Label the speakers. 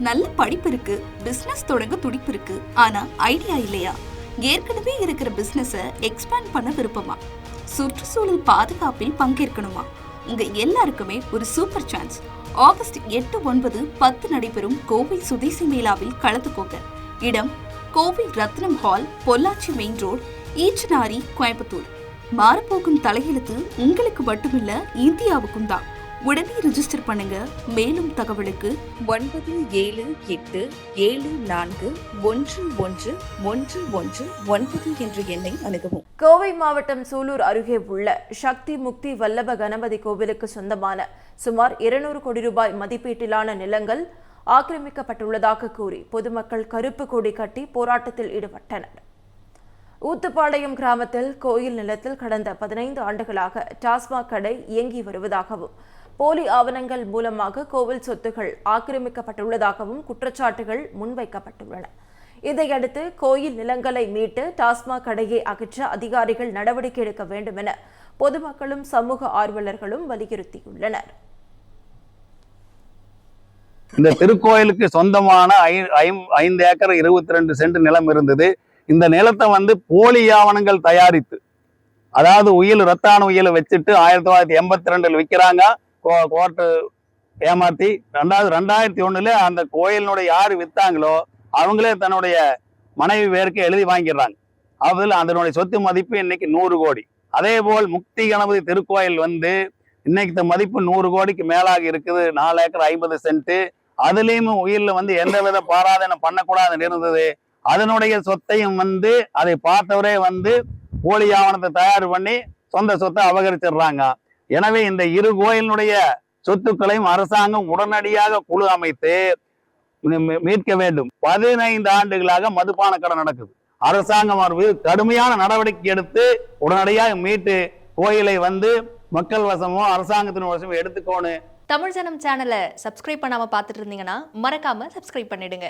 Speaker 1: நல்ல படிப்பு இருக்கு, பிசினஸ் தொடங்க துடிப்பு இருக்கு, ஆனா ஐடியா இல்லையா? ஏற்கனவே இருக்கிற பிசினஸ எக்ஸ்பேண்ட் பண்ண விருப்பமா? சுற்றுச்சூழல் பாதுகாப்பில் பங்கேற்கணுமா? உங்க எல்லாருக்குமே ஒரு சூப்பர் சான்ஸ். ஆகஸ்ட் 8, 9, 10 நடைபெறும் கோவை சுதேசி மேளாவில் கலந்துக்கோங்க. இடம் Kovai Rathnam hall, Pollachi main road, Eachanari, Coimbatore. மாறப்போகும் தலையெழுத்து உங்களுக்கு மட்டுமில்ல, இந்தியாவுக்கும் தான். உடனே ரிஜிஸ்டர் பண்ணுங்க. மேலும் தகவலுக்கு 97741111 என்ற எண்ணை அணுகவும்.
Speaker 2: கோவை மாவட்டம் சூலூர் அருகே உள்ள சக்தி முக்தி வல்லப கணபதி கோவிலுக்கு சொந்தமான சுமார் 200 கோடி ரூபாய் மதிப்பீட்டிலான நிலங்கள் ஆக்கிரமிக்கப்பட்டுள்ளதாக கூறி பொதுமக்கள் கருப்பு கொடி கட்டி போராட்டத்தில் ஈடுபட்டனர். ஊத்துப்பாளையம் கிராமத்தில் கோயில் நிலத்தில் கடந்த 15 ஆண்டுகளாக டாஸ்மாக் கடை இயங்கி வருவதாகவும் போலி ஆவணங்கள் மூலமாக கோவில் சொத்துகள் ஆக்கிரமிக்கப்பட்டுள்ளதாகவும் குற்றச்சாட்டுகள் முன்வைக்கப்பட்டுள்ளன. இதையடுத்து கோயில் நிலங்களை மீட்டு டாஸ்மாக் கடையை அகற்ற அதிகாரிகள் நடவடிக்கை எடுக்க வேண்டும் என பொதுமக்களும் சமூக ஆர்வலர்களும் வலியுறுத்தியுள்ளனர்.
Speaker 3: இந்த திருக்கோயிலுக்கு சொந்தமான 5 ஏக்கர் 22 சென்ட் நிலம் இருந்தது. இந்த நிலத்தை போலி ஆவணங்கள் தயாரித்து, அதாவது ரத்தான உயிலை வச்சுட்டு 1982 விற்கிறாங்க. கோர்ட்டு ஏமாத்தி 2001 அந்த கோயிலினுடைய யாரு வித்தாங்களோ அவங்களே தன்னுடைய மனைவி பேருக்கு எழுதி வாங்கிடுறாங்க. அதில் அதனுடைய சொத்து மதிப்பு இன்னைக்கு 100 கோடி. அதே போல் முக்தி கணபதி திருக்கோயில் இன்னைக்கு மதிப்பு 100 கோடிக்கு மேலாக இருக்குது. 4 ஏக்கர் 50 சென்ட். அதுலயும் உயிரில் எந்தவித பாராதனம் பண்ணக்கூடாதுன்னு இருந்தது. அதனுடைய சொத்தையும் அதை பார்த்தவரே போலி ஆவணத்தை தயார் பண்ணி சொந்த சொத்தை அபகரிச்சிடுறாங்க. எனவே இந்த இரு கோயிலினுடைய சொத்துக்களையும் அரசாங்கம் உடனடியாக குழு அமைத்து மீட்க வேண்டும். 15 ஆண்டுகளாக மதுபான கடை நடக்குது. அரசாங்கம் கடுமையான நடவடிக்கை எடுத்து உடனடியாக மீட்டு கோயிலை மக்கள் வசமோ அரசாங்கத்தின் வசமோ எடுத்துக்கோணும்.
Speaker 4: தமிழ் ஜனம் சேனலை சப்ஸ்கிரைப் பண்ணாம பார்த்துட்டு இருந்தீங்கன்னா மறக்காம சப்ஸ்கிரைப் பண்ணிடுங்க.